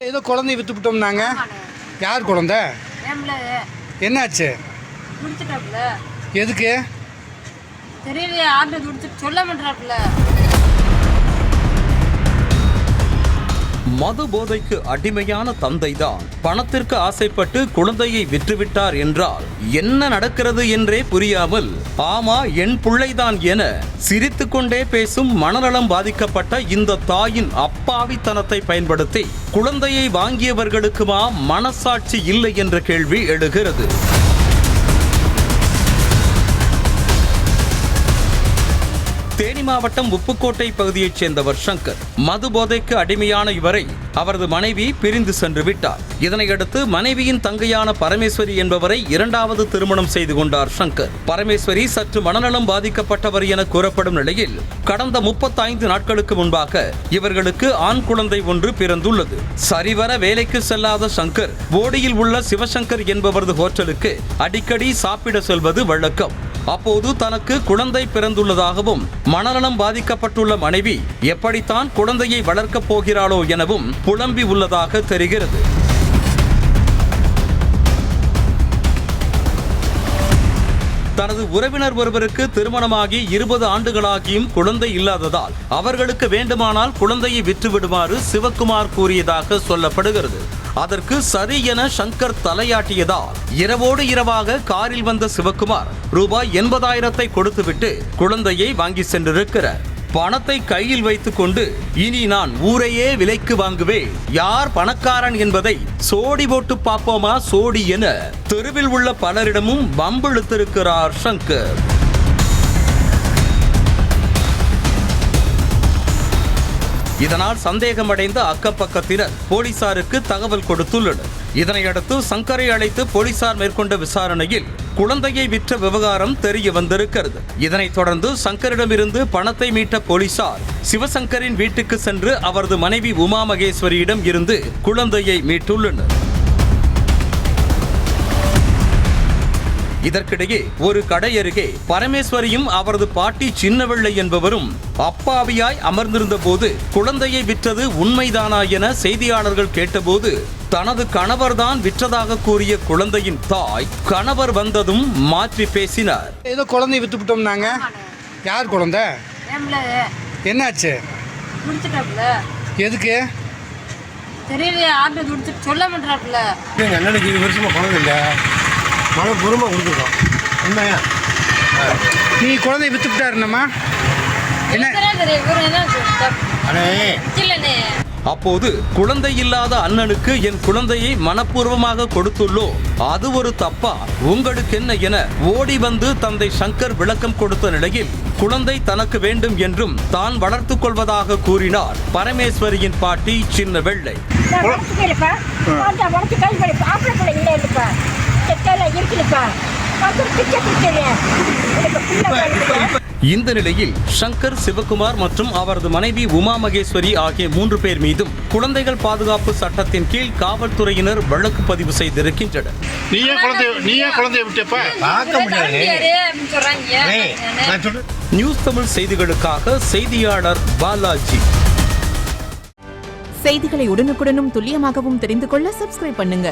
ஏதோ குழந்தைய வித்துவிட்டோம்னாங்க. யார் குழந்தை? என்னாச்சு? எதுக்கு தெரியல. ஆர்டர் கொடுத்து சொல்ல மாட்டாப்ல. மது போதைக்கு அடிமையான தந்தைதான் பணத்திற்கு ஆசைப்பட்டு குழந்தையை விற்றுவிட்டார் என்றால் என்ன நடக்கிறது என்றே புரியாமல் ஆமா என் பிள்ளைதான் என சிரித்துக்கொண்டே பேசும் மனநலம் பாதிக்கப்பட்ட இந்த தாயின் அப்பாவித்தனத்தை பயன்படுத்தி குழந்தையை வாங்கியவர்களுக்குமா மனசாட்சி இல்லை என்ற கேள்வி எழுகிறது. தேனி மாவட்டம் உப்புக்கோட்டை பகுதியைச் சேர்ந்தவர் சங்கர். மது போதைக்கு அடிமையான இவரை அவரது மனைவி பிரிந்து சென்று விட்டார். இதனையடுத்து மனைவியின் தங்கையான பரமேஸ்வரி என்பவரை இரண்டாவது திருமணம் செய்து கொண்டார் சங்கர். பரமேஸ்வரி சற்று மனநலம் பாதிக்கப்பட்டவர் என கூறப்படும் நிலையில் கடந்த 35 நாட்களுக்கு முன்பாக இவர்களுக்கு ஆண் குழந்தை ஒன்று பிறந்துள்ளது. சரிவர வேலைக்கு செல்லாத சங்கர் போடியில் உள்ள சிவசங்கர் என்பவரது ஹோட்டலுக்கு அடிக்கடி சாப்பிட செல்வது வழக்கம். அப்போது தனக்கு குழந்தை பிறந்துள்ளதாகவும் மனநலம் பாதிக்கப்பட்டுள்ள மனைவி எப்படித்தான் குழந்தையை வளர்க்கப் போகிறாளோ எனவும் புலம்பி உள்ளதாக தெரிகிறது. தனது உறவினர் ஒருவருக்கு திருமணமாகி 20 ஆண்டுகளாகியும் குழந்தை இல்லாததால் அவர்களுக்கு வேண்டுமானால் குழந்தையை விற்றுவிடுமாறு சிவக்குமார் கூறியதாக சொல்லப்படுகிறது. அதற்கு சரி என சங்கர் தலையாட்டியதால் இரவோடு இரவாக காரில் வந்த சிவக்குமார் ரூபாய் 80,000 கொடுத்துவிட்டு குழந்தையை வாங்கி சென்றிருக்கிறார். பணத்தை கையில் வைத்துக் கொண்டு இனி நான் ஊரையே விலைக்கு வாங்குவேன், யார் பணக்காரன் என்பதை சோடி போட்டு பார்ப்போமா சோடி என தெருவில் உள்ள பலரிடமும் வம்பிழுத்திருக்கிறார் சங்கர். இதனால் சந்தேகமடைந்த அக்கப்பக்கத்தினர் போலீசாருக்கு தகவல் கொடுத்துள்ளனர். இதனையடுத்து சங்கரை அழைத்து போலீசார் மேற்கொண்ட விசாரணையில் குழந்தையை விற்ற விவகாரம் தெரிய வந்திருக்கிறது. இதனைத் தொடர்ந்து சங்கரிடமிருந்து பணத்தை மீட்ட போலீசார் சிவசங்கரின் வீட்டுக்கு சென்று அவரது மனைவி உமா மகேஸ்வரியிடம் இருந்து குழந்தையை மீட்டுள்ளனர். இதற்கிடையே ஒரு கடை அருகே பரமேஸ்வரியும் அவரது பாட்டி சின்னவெள்ளை என்பவரும் அப்பாவியாய் அமர்ந்திருந்த போது குழந்தையை விற்றது உண்மைதானா என செய்தியாளர்கள் கேட்டபோது தனது கணவர்தான் விற்றதாக கூறிய குழந்தையின் தாய் கணவர் வந்ததும் மாற்றி பேசினார். ஏதோ குழந்தைய வித்துவிட்டோம்னாங்க. யார் குழந்தை? என்னாச்சு? எதுக்கு தெரியல. ஆர்டர் கொடுத்து சொல்ல மாட்டாப்ல. அண்ணனுக்கு 20 வருஷமா குழந்தை இல்லை, மனப்பூர்வமாக கொடுத்துருக்கோம். உண்மையா நீ குழந்தைய வித்துவிட்டாருன்னம்மா? அப்போது குழந்தை இல்லாத அண்ணனுக்கு என் குழந்தையை மனப்பூர்வமாக கொடுத்துள்ளோ, அது ஒரு தப்பா, உங்களுக்கு என்ன என ஓடி வந்து தந்தை சங்கர் விளக்கம் கொடுத்த நிலையில் குழந்தை தனக்கு வேண்டும் என்றும் தான் வளர்த்துக் கொள்வதாக கூறினார் பரமேஸ்வரியின் பாட்டி சின்னவெள்ளை. இந்த நிலையில் சங்கர், சிவக்குமார் மற்றும் அவரது மனைவி உமா மகேஸ்வரி ஆகிய 3 பேர் மீதும் குழந்தைகள் பாதுகாப்பு சட்டத்தின் கீழ் காவல்துறையினர் வழக்கு பதிவு செய்திருக்கின்றனர். நியூஸ் தமிழ் செய்திகளுக்காக செய்தியாளர் பாலாஜி. செய்திகளை உடனுக்குடனும் துல்லியமாகவும் தெரிந்து கொள்ள சப்ஸ்கிரைப் பண்ணுங்க.